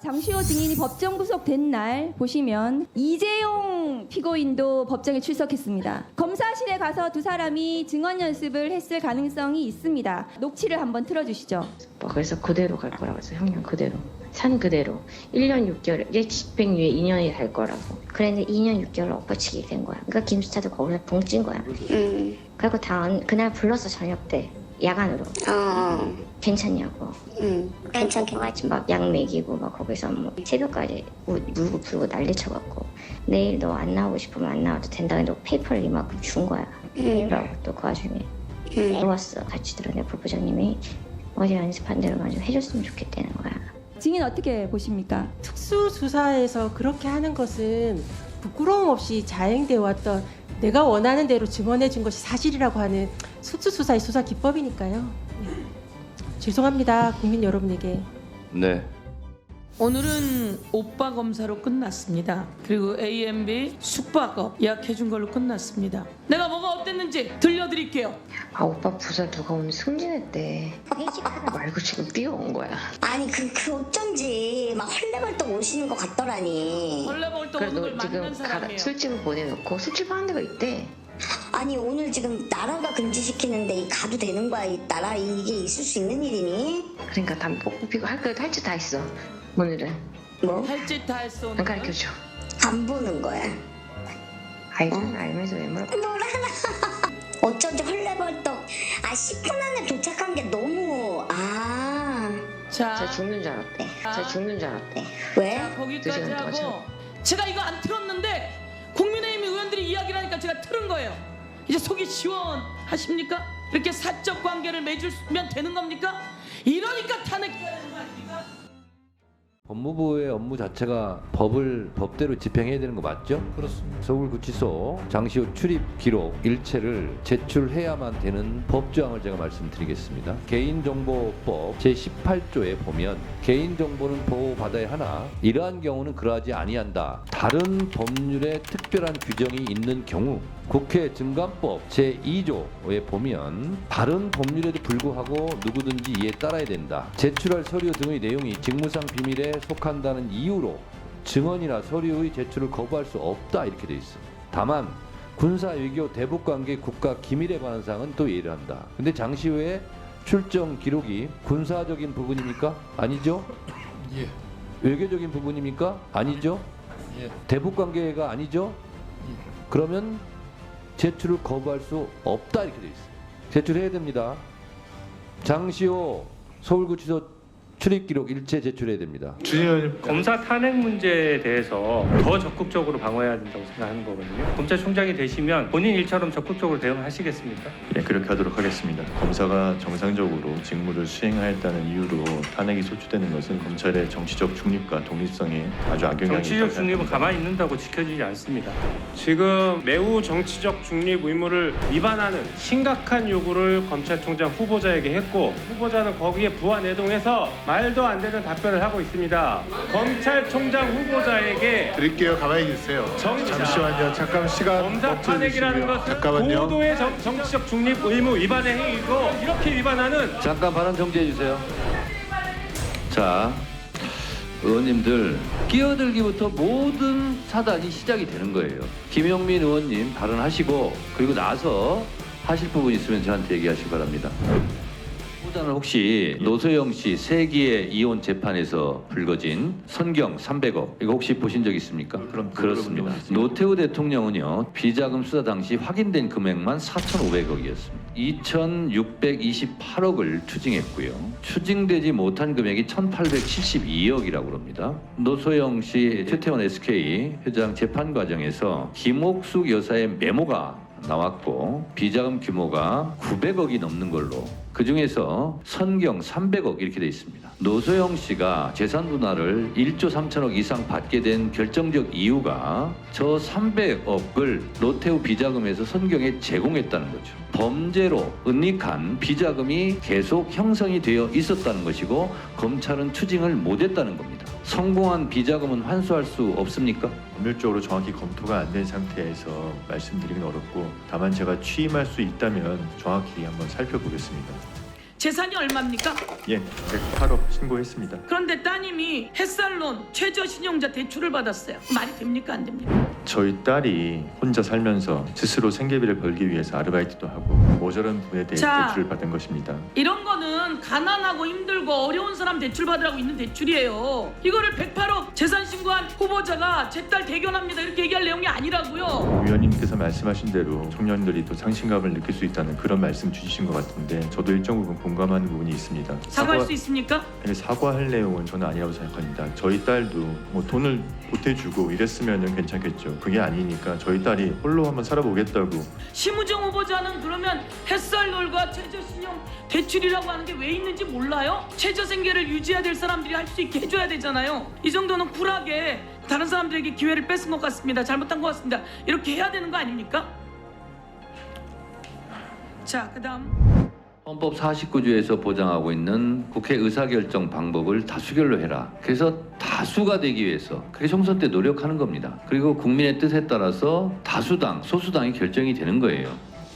장시호 증인이 법정 구속된 날 보시면 이재용 피고인도 법정에 출석했습니다. 검사실에 가서 두 사람이 증언 연습을 했을 가능성이 있습니다. 녹취를 한번 틀어주시죠. 그래서 그대로 갈 거라고 해서 형량 그대로 산 그대로 1년 6개월 집행유예 2년이 갈 거라고. 그랬는데 2년 6개월 엎어치기 된 거야. 그러니까 김수차도 거기서 붕찐 거야. 그리고 그날 불렀어. 저녁 때 야간으로. 괜찮냐고. 괜찮게. 막 약 먹이고 막 거기서 뭐 새벽까지 물고 풀고 난리 쳐갖고 내일 너 안 나오고 싶으면 안 나와도 된다. 너 페이퍼를 이만큼 준 거야. 라고 또 그 와중에 또 왔어. 같이 들어내 부부장님이 어제 연습한 대로만 좀 해줬으면 좋겠다는 거야. 증인 어떻게 보십니까? 특수수사에서 그렇게 하는 것은 부끄러움 없이 자행되어 왔던 내가 원하는 대로 증언해 준 것이 사실이라고 하는 특수수사의 수사 기법이니까요. 네. 죄송합니다. 국민 여러분에게. 네. 오늘은 오빠 검사로 끝났습니다. 그리고 A&B 숙박업 예약해준 걸로 끝났습니다. 내가 뭐가 어땠는지 들려드릴게요. 아 오빠 부서 누가 오늘 승진했대. 말고 지금 뛰어온 거야. 아니 그 어쩐지 막 헐레벌떡 오시는 것 같더라니. 벌레벌떡 오는 걸 그래서 지금 만난 사람이에요. 술집을 보내놓고 술집 하는 데가 있대. 아니 오늘 지금 나라가 금지시키는데 가도 되는 거야? 이 나라 이게 있을 수 있는 일이니? 그러니까 담배 뽀뽀 피고 할 짓 다 했어. 오늘은 뭐? 할 짓 다 했어. 안 오늘. 가르쳐줘. 안 보는 거야. 알면서 왜 뭐라고? 어쩐지 헐레벌떡 10분 안에 도착한 게 너무 자, 저 죽는 줄 알았대. 저 죽는 줄 알았대. 왜? 자, 거기까지 두 시간 동안 하고 제가 이거 안 틀었는데 국민의힘 의원들이 이야기를 하니까 제가 틀은 거예요. 이제 속이 시원하십니까? 이렇게 사적 관계를 맺으면 되는 겁니까? 이러니까 탄핵해야 되는 거 아닙니까? 법무부의 업무 자체가 법대로 집행해야 되는 거 맞죠? 그렇습니다. 서울구치소 장시호 출입 기록 일체를 제출해야만 되는 법조항을 제가 말씀드리겠습니다. 개인정보법 제18조에 보면 개인정보는 보호받아야 하나 이러한 경우는 그러하지 아니한다. 다른 법률에 특별한 규정이 있는 경우 국회 증감법 제2조에 보면 다른 법률에도 불구하고 누구든지 이에 따라야 된다. 제출할 서류 등의 내용이 직무상 비밀에 속한다는 이유로 증언이나 서류의 제출을 거부할 수 없다 이렇게 돼 있어. 다만 군사 외교 대북 관계 국가 기밀에 관한 사항은 또 예의를 한다. 근데 장시호의 출정 기록이 군사적인 부분입니까? 아니죠? 예. 외교적인 부분입니까? 아니죠? 예. 대북 관계가 아니죠? 그러면 제출을 거부할 수 없다 이렇게 돼 있어요. 제출해야 됩니다. 장시호 서울구치소 출입 기록 일체 제출해야 됩니다. 검사 탄핵 문제에 대해서 더 적극적으로 방어해야 된다고 생각하는 거거든요. 검찰총장이 되시면 본인 일처럼 적극적으로 대응하시겠습니까? 네, 그렇게 하도록 하겠습니다. 검사가 정상적으로 직무를 수행하였다는 이유로 탄핵이 소추되는 것은 검찰의 정치적 중립과 독립성에 아주 악영향이 정치적 중립은 가만히 있는다고 지켜지지 않습니다. 지금 매우 정치적 중립 의무를 위반하는 심각한 요구를 검찰총장 후보자에게 했고 후보자는 거기에 부안해동해서 말도 안 되는 답변을 하고 있습니다. 검찰총장 후보자에게 드릴게요. 가만히 계세요. 잠시만요. 잠깐 시간 검사 탄핵이라는 것은 잠깐만요. 고도의 정치적 중립 의무 위반의 행위고 이렇게 위반하는 잠깐 발언 정지해 주세요. 자, 의원님들 끼어들기부터 모든 사단이 시작이 되는 거예요. 김용민 의원님 발언하시고 그리고 나서 하실 부분 있으면 저한테 얘기하시기 바랍니다. 보다는 혹시 노소영 씨 세기의 이혼 재판에서 불거진 선경 300억 이거 혹시 보신 적 있습니까? 그렇습니다. 노태우 대통령은요 비자금 수사 당시 확인된 금액만 4,500억이었습니다. 2,628억을 추징했고요. 추징되지 못한 금액이 1,872억이라고 합니다. 노소영 씨 최태원 SK 회장 재판 과정에서 김옥숙 여사의 메모가 나왔고 비자금 규모가 900억이 넘는 걸로 그중에서 선경 300억 이렇게 돼 있습니다. 노소영 씨가 재산 분할을 1조 3천억 이상 받게 된 결정적 이유가 저 300억을 노태우 비자금에서 선경에 제공했다는 거죠. 범죄로 은닉한 비자금이 계속 형성이 되어 있었다는 것이고 검찰은 추징을 못했다는 겁니다. 성공한 비자금은 환수할 수 없습니까? 법률적으로 정확히 검토가 안 된 상태에서 말씀드리긴 어렵고 다만 제가 취임할 수 있다면 정확히 한번 살펴보겠습니다. 재산이 얼마입니까? 예, 108억 신고했습니다. 그런데 따님이 햇살론 최저신용자 대출을 받았어요. 말이 됩니까 안 됩니까? 저희 딸이 혼자 살면서 스스로 생계비를 벌기 위해서 아르바이트도 하고 모자란 부분에 대해 자. 대출을 받은 것입니다. 이런 거는 가난하고 힘들고 어려운 사람 대출 받으라고 있는 대출이에요. 이거를 108억 재산 신고한 후보자가 제 딸 대견합니다 이렇게 얘기할 내용이 아니라고요. 위원님께서 말씀하신 대로 청년들이 또 상실감을 느낄 수 있다는 그런 말씀 주신 것 같은데 저도 일정 부분 공감하는 부분이 있습니다. 사과할 수 있습니까? 아니, 사과할 내용은 저는 아니라고 생각합니다. 저희 딸도 뭐 돈을 보태주고 이랬으면 괜찮겠죠. 그게 아니니까 저희 딸이 홀로 한번 살아보겠다고. 심우정 후보자는 그러면 햇살놀과 최저신용 대출이라고 하는 게 왜 있는지 몰라요? 최저생계를 유지해야 될 사람들이 할 수 있게 해줘야 되잖아요. 이 정도는 쿨하게 다른 사람들에게 기회를 뺏은 것 같습니다. 잘못한 것 같습니다. 이렇게 해야 되는 거 아닙니까? 자, 그다음 헌법 49조에서 보장하고 있는 국회 의사결정 방법을 다수결로 해라. 그래서 다수가 되기 위해서 그게 총선 때 노력하는 겁니다. 그리고 국민의 뜻에 따라서 다수당, 소수당이 결정이 되는 거예요.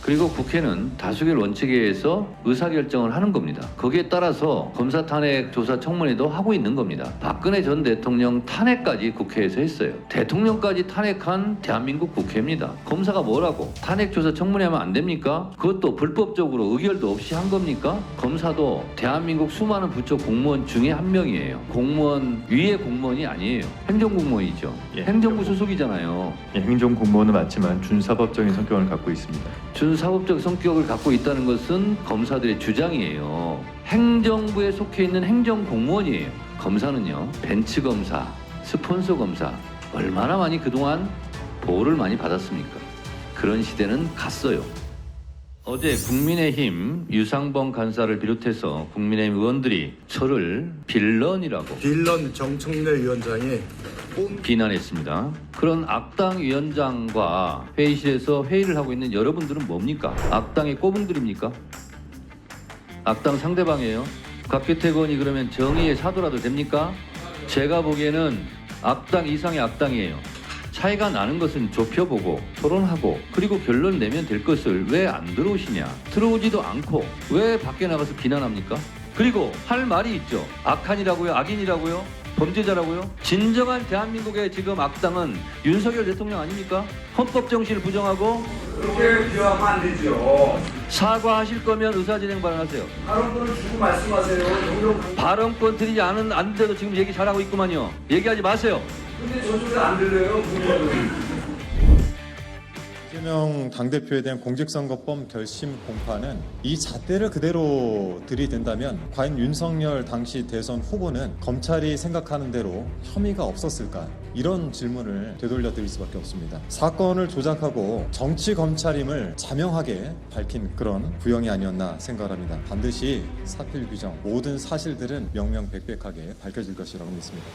그리고 국회는 다수결 원칙에 의해서 의사결정을 하는 겁니다. 거기에 따라서 검사 탄핵 조사 청문회도 하고 있는 겁니다. 박근혜 전 대통령 탄핵까지 국회에서 했어요. 대통령까지 탄핵한 대한민국 국회입니다. 검사가 뭐라고? 탄핵 조사 청문회 하면 안 됩니까? 그것도 불법적으로 의결도 없이 한 겁니까? 검사도 대한민국 수많은 부처 공무원 중에 한 명이에요. 공무원 위의 공무원이 아니에요. 행정공무원이죠. 예, 행정부 소속이잖아요. 예, 행정공무원은 맞지만 준사법적인 성격을 갖고 있습니다. 준사법적 성격을 갖고 있다는 것은 검사들의 주장이에요. 행정부에 속해 있는 행정공무원이에요. 검사는요, 벤치검사, 스폰서 검사 얼마나 많이 그동안 보호를 많이 받았습니까? 그런 시대는 갔어요. 어제 국민의힘 유상범 간사를 비롯해서 국민의힘 의원들이 저를 빌런이라고 빌런 정청래 위원장이 비난했습니다. 그런 악당 위원장과 회의실에서 회의를 하고 있는 여러분들은 뭡니까? 악당의 꼬붕들입니까? 악당 상대방이에요. 곽규택 의원이 그러면 정의의 사도라도 됩니까? 제가 보기에는 악당 이상의 악당이에요. 차이가 나는 것은 좁혀보고 토론하고 그리고 결론 내면 될 것을 왜 안 들어오시냐? 들어오지도 않고 왜 밖에 나가서 비난합니까? 그리고 할 말이 있죠. 악한이라고요? 악인이라고요? 범죄자라고요? 진정한 대한민국의 지금 악당은 윤석열 대통령 아닙니까? 헌법 정신을 부정하고 그렇게 비하하면 안 되죠. 사과하실 거면 의사진행 발언하세요. 발언권을 주고 말씀하세요. 발언권 드리지 않은데도 지금 얘기 잘하고 있구만요. 얘기하지 마세요. 근데 저쪽에 안 들려요. 이재명 당대표에 대한 공직선거법 결심 공판은 이 잣대를 그대로 들이댄다면 과연 윤석열 당시 대선 후보는 검찰이 생각하는 대로 혐의가 없었을까? 이런 질문을 되돌려 드릴 수밖에 없습니다. 사건을 조작하고 정치 검찰임을 자명하게 밝힌 그런 구형이 아니었나 생각합니다. 반드시 사필 규정, 모든 사실들은 명명백백하게 밝혀질 것이라고 믿습니다.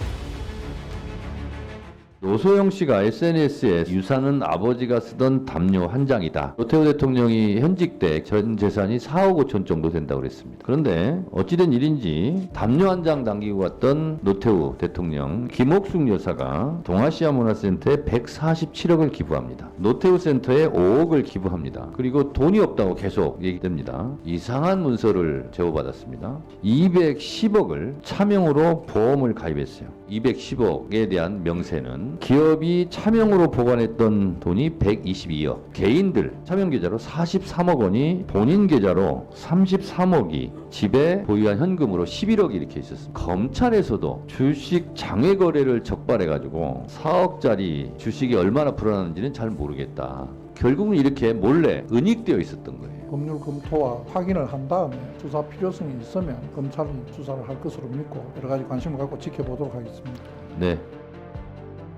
노소영 씨가 SNS에 유산은 아버지가 쓰던 담요 한 장이다. 노태우 대통령이 현직 때 전 재산이 4억 5천 정도 된다고 그랬습니다. 그런데 어찌된 일인지 담요 한 장 남기고 갔던 노태우 대통령 김옥숙 여사가 동아시아 문화센터에 147억을 기부합니다. 노태우 센터에 5억을 기부합니다. 그리고 돈이 없다고 계속 얘기됩니다. 이상한 문서를 제보받았습니다. 210억을 차명으로 보험을 가입했어요. 210억에 대한 명세는 기업이 차명으로 보관했던 돈이 122억, 개인들 차명 계좌로 43억 원이 본인 계좌로 33억이 집에 보유한 현금으로 11억이 이렇게 있었습니다. 검찰에서도 주식 장외 거래를 적발해가지고 4억짜리 주식이 얼마나 불어났는지는 잘 모르겠다. 결국은 이렇게 몰래 은닉되어 있었던 거예요. 법률 검토와 확인을 한 다음에 수사 필요성이 있으면 검찰이 수사를 할 것으로 믿고 여러 가지 관심을 갖고 지켜보도록 하겠습니다. 네.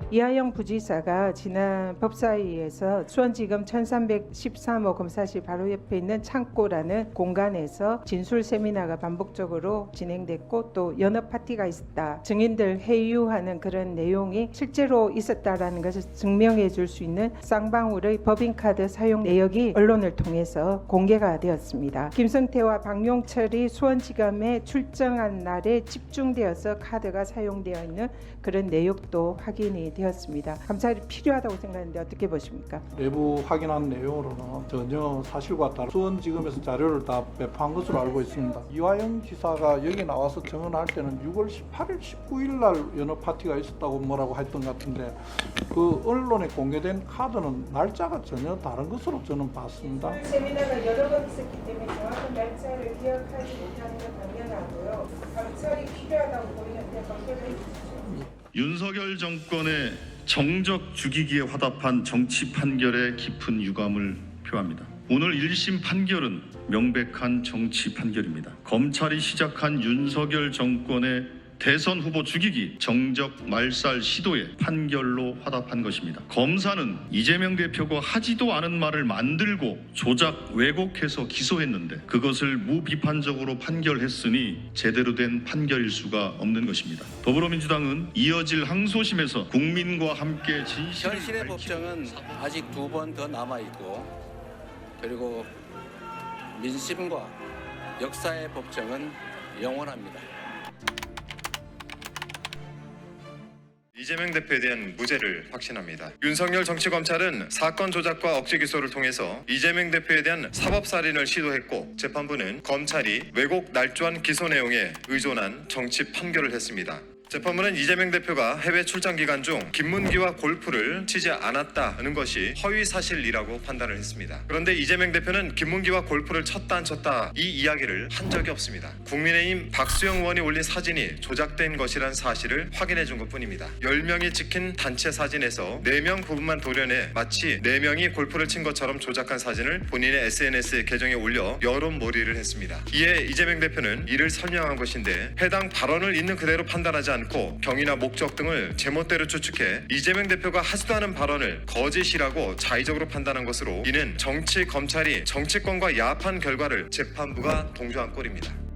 이하영 부지사가 지난 법사위에서 수원지검 1313호 검사실 바로 옆에 있는 창고라는 공간에서 진술 세미나가 반복적으로 진행됐고 또 연합 파티가 있었다. 증인들 회유하는 그런 내용이 실제로 있었다라는 것을 증명해 줄 수 있는 쌍방울의 법인카드 사용 내역이 언론을 통해서 공개가 되었습니다. 김성태와 박용철이 수원지검에 출정한 날에 집중되어서 카드가 사용되어 있는 그런 내역도 확인이 되었습니다. 감찰이 필요하다고 생각하는데 어떻게 보십니까? 내부 확인한 내용으로는 전혀 사실과 다른 수원지검에서 자료를 다 배포한 것으로 알고 있습니다. 이화영 지사가 여기 나와서 증언할 때는 6월 18일, 19일 날 여느 파티가 있었다고 뭐라고 했던 것 같은데 그 언론에 공개된 카드는 날짜가 전혀 다른 것으로 저는 봤습니다. 세미나가 여러 번 있었기 때문에 정확한 날짜를 기억하지 못하는 건 당연하고요. 감찰이 필요하다고 보이는데 답변해 주십시오. 윤석열 정권의 정적 죽이기에 화답한 정치 판결에 깊은 유감을 표합니다. 오늘 1심 판결은 명백한 정치 판결입니다. 검찰이 시작한 윤석열 정권의 대선 후보 죽이기 정적 말살 시도의 판결로 화답한 것입니다. 검사는 이재명 대표가 하지도 않은 말을 만들고 조작 왜곡해서 기소했는데 그것을 무비판적으로 판결했으니 제대로 된 판결일 수가 없는 것입니다. 더불어민주당은 이어질 항소심에서 국민과 함께 진실을 현실의 법정은 아직 2번 더 남아있고 그리고 민심과 역사의 법정은 영원합니다. 이재명 대표에 대한 무죄를 확신합니다. 윤석열 정치검찰은 사건 조작과 억지 기소를 통해서 이재명 대표에 대한 사법살인을 시도했고 재판부는 검찰이 왜곡 날조한 기소 내용에 의존한 정치 판결을 했습니다. 재판부는 이재명 대표가 해외 출장 기간 중 김문기와 골프를 치지 않았다는 것이 허위 사실이라고 판단을 했습니다. 그런데 이재명 대표는 김문기와 골프를 쳤다 안 쳤다 이 이야기를 한 적이 없습니다. 국민의힘 박수영 의원이 올린 사진이 조작된 것이란 사실을 확인해 준 것뿐입니다. 10명이 찍힌 단체 사진에서 4명 부분만 도려내 마치 4명이 골프를 친 것처럼 조작한 사진을 본인의 SNS 계정에 올려 여론몰이를 했습니다. 이에 이재명 대표는 이를 설명한 것인데 해당 발언을 있는 그대로 판단하지 않고 경위나 목적 등을 제멋대로 추측해 이재명 대표가 하지도 않은 발언을 거짓이라고 자의적으로 판단한 것으로 이는 정치 검찰이 정치권과 야합한 결과를 재판부가 동조한 꼴입니다.